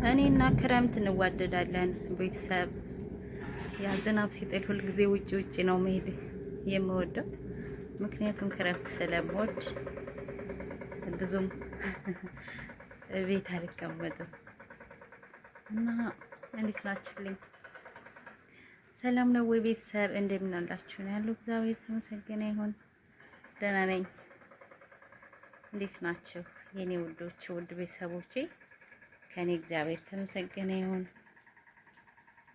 እኔና ክረምት እንዋደዳለን ቤተሰብ። ያ ዝናብ ሲጥል ሁል ጊዜ ውጪ ውጪ ነው መሄድ የምወደው፣ ምክንያቱም ክረምት ስለምወድ ብዙም ቤት አልቀመጥም። እና እንዴት ናችሁልኝ? ሰላም ነው ወይ ቤተሰብ? እንደምን አላችሁ? ነው ያለው። እግዚአብሔር የተመሰገነ ይሁን ደህና ነኝ። እንዴት ናችሁ የኔ ውዶች ውድ ቤተሰቦቼ? ከኔ እግዚአብሔር የተመሰገነ ይሁን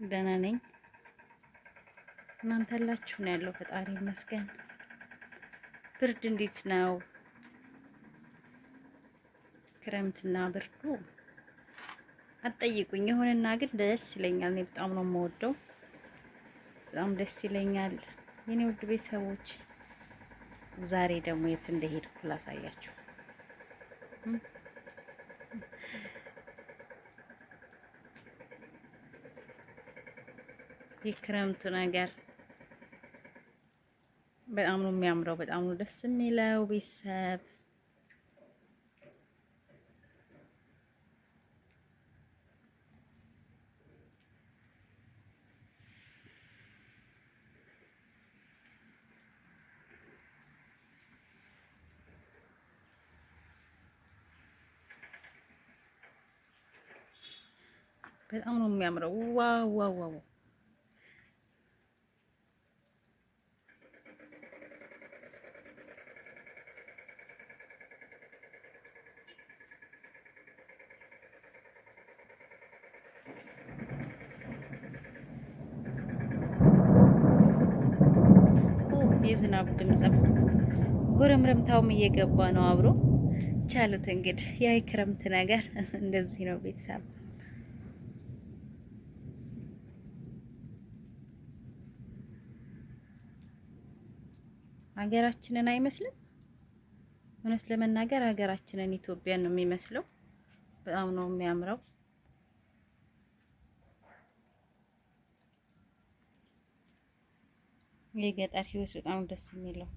ደህና ነኝ። እናንተ አላችሁ? ነው ያለው። ፈጣሪ ይመስገን። ብርድ እንዴት ነው? ክረምትና ብርዱ አትጠይቁኝ። ይሁንና ግን ደስ ይለኛል። እኔ በጣም ነው የምወደው፣ በጣም ደስ ይለኛል የኔ ውድ ቤተሰቦች። ዛሬ ደግሞ የት እንደሄድኩ ላሳያችሁ። የክረምቱ ነገር በጣም ነው የሚያምረው፣ በጣም ነው ደስ የሚለው ቤተሰብ። በጣም ነው የሚያምረው። ዋው ዋው ዋው! የዝናብ ድምጽም ጉርምርምታውም እየገባ ነው አብሮ። ቻሉት እንግዲህ ያ የክረምት ነገር እንደዚህ ነው ቤተሰብ። ሀገራችንን አይመስልም? እውነት ለመናገር ሀገራችንን ኢትዮጵያን ነው የሚመስለው። በጣም ነው የሚያምረው። የገጠር ህይወት በጣም ደስ የሚለው።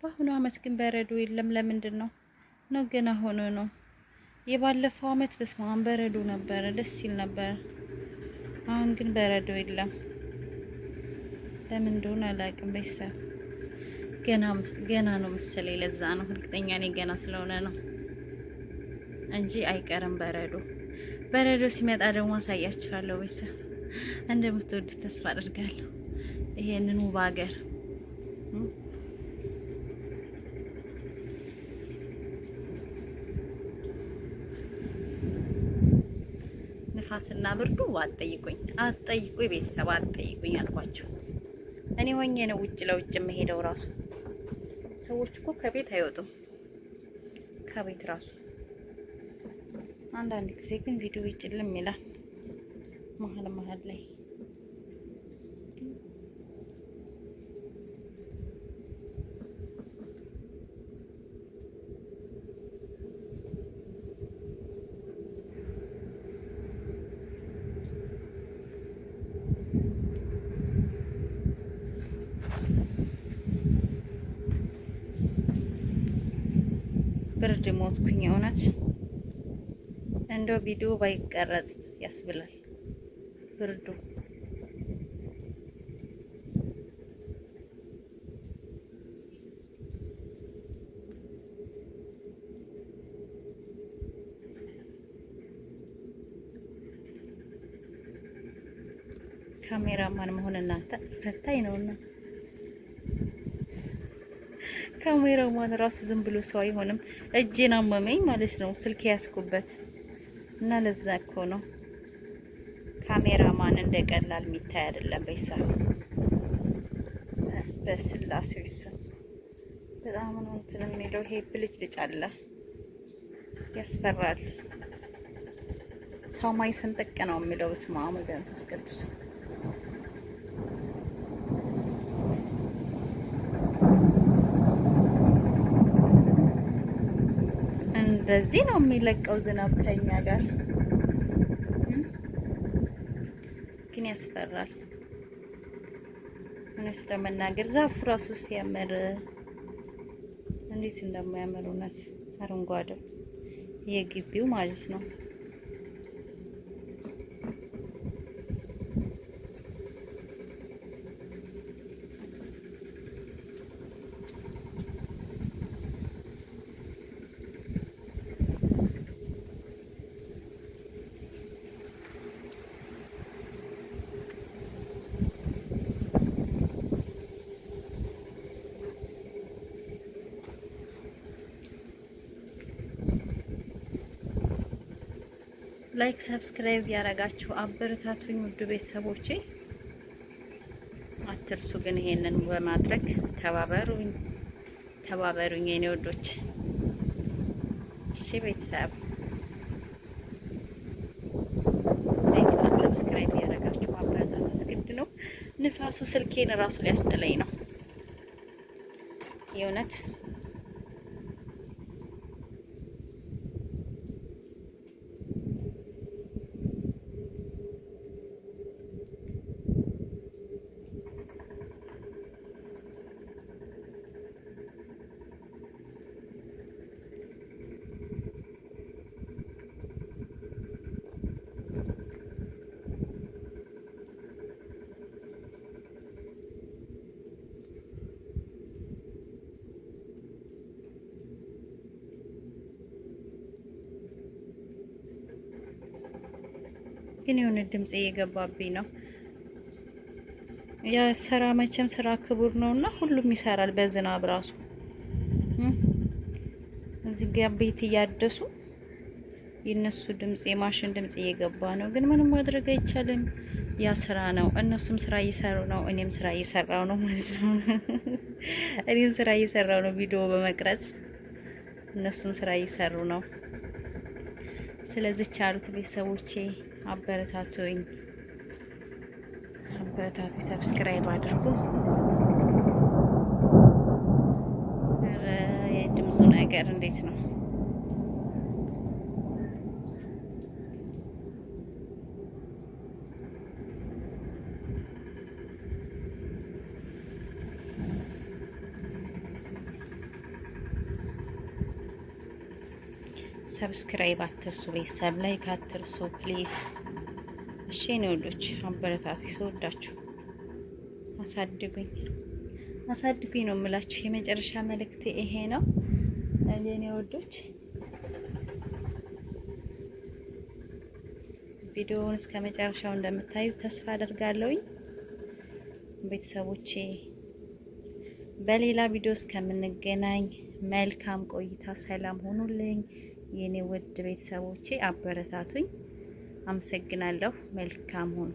በአሁኑ አመት ግን በረዶ የለም። ለምንድን ነው ነው? ገና ሆኖ ነው። የባለፈው አመት በስማም በረዶ ነበረ፣ ደስ ይል ነበረ። አሁን ግን በረዶ የለም። ለምን እንደሆነ አላውቅም። ቤተሰብ ገና ነው መሰለኝ። ለዛ ነው እርግጠኛ ነኝ ገና ስለሆነ ነው እንጂ አይቀርም በረዶ። በረዶ ሲመጣ ደግሞ አሳያችኋለሁ ቤተሰብ። እንደምትወዱት ተስፋ አድርጋለሁ ይሄንን ውብ ሀገር። ንፋስና ብርዱ አትጠይቁኝ ቤተሰብ አትጠይቁኝ አልኳችሁ። እኔ ሆኜ ነው ውጭ ለውጭ የምሄደው ራሱ። ሰዎች እኮ ከቤት አይወጡም፣ ከቤት ራሱ። አንዳንድ ጊዜ ግን ቪዲዮ ይጭልም ይላል መሀል ላይ። ብርድ ሞትኩኝ። እውነት እንደው ቪዲዮ ባይቀረጽ ያስብላል ብርዱ። ካሜራማን መሆን እናንተ ፈታኝ ነውና ካሜራማን ራሱ ዝም ብሎ ሰው አይሆንም። እጄን አመመኝ ማለት ነው ስልክ ያስኩበት እና ለዛ እኮ ነው ካሜራማን እንደቀላል የሚታይ አይደለም። ቤተሰብ በስላሴው ስም በጣም ነው እንትን የሚለው። ይሄ ብልጭልጭ አለ፣ ያስፈራል። ሰማይ ሰንጠቅ ነው የሚለው። ስማ መንፈስ ቅዱስ በዚህ ነው የሚለቀው ዝናብ ከኛ ጋር ግን ያስፈራል። እውነት ለመናገር ዛፉ ራሱ ሲያምር እንዴት እንደማያምር እውነት አረንጓዴው የግቢው ማለት ነው። ላይክ ሰብስክራይብ ያረጋችሁ አበረታቱኝ ውድ ቤተሰቦቼ አትርሱ። ግን ይሄንን በማድረግ ተባበሩኝ የኔ ወዶች። እሺ ቤተሰብ ላይክ ሰብስክራይብ ያረጋችሁ አበረታቱኝ። ግድ ነው። ንፋሱ ስልኬን ራሱ ሊያስጥለኝ ነው የእውነት። ግን የሆነ ድምጽ እየገባብኝ ነው። ያ ስራ መቼም ስራ ክቡር ነውና ሁሉም ይሰራል በዝናብ ራሱ። እዚህ ጋር ቤት እያደሱ የነሱ ድምጽ የማሽን ድምጽ እየገባ ነው። ግን ምንም ማድረግ አይቻልም። ያ ስራ ነው። እነሱም ስራ እየሰሩ ነው፣ እኔም ስራ እየሰራው ነው ማለት ነው። እኔም ስራ እየሰራው ነው ቪዲዮ በመቅረጽ፣ እነሱም ስራ እየሰሩ ነው። ስለዚህ ቻሉት ቤተሰቦቼ አበረታቱኝ፣ ሰብስክራይብ አድርጉ። የድምፁ ነገር እንዴት ነው? ሰብስክራይብ አትርሱ ቤተሰብ፣ ላይክ አትርሱ ፕሊዝ። እሺ ነው ወዶች አበረታቱኝ። ስወዳችሁ አሳድጉኝ ነው የምላችሁ። የመጨረሻ መልእክቴ ይሄ ነው የኔ ወዶች። ቪዲዮውን እስከ መጨረሻው እንደምታዩ ተስፋ አደርጋለሁኝ ቤተሰቦቼ። በሌላ ቪዲዮ እስከምንገናኝ መልካም ቆይታ፣ ሰላም ሆኑልኝ የኔ ውድ ቤተሰቦቼ። አበረታቱኝ። አመሰግናለሁ። መልካም ሁኑ።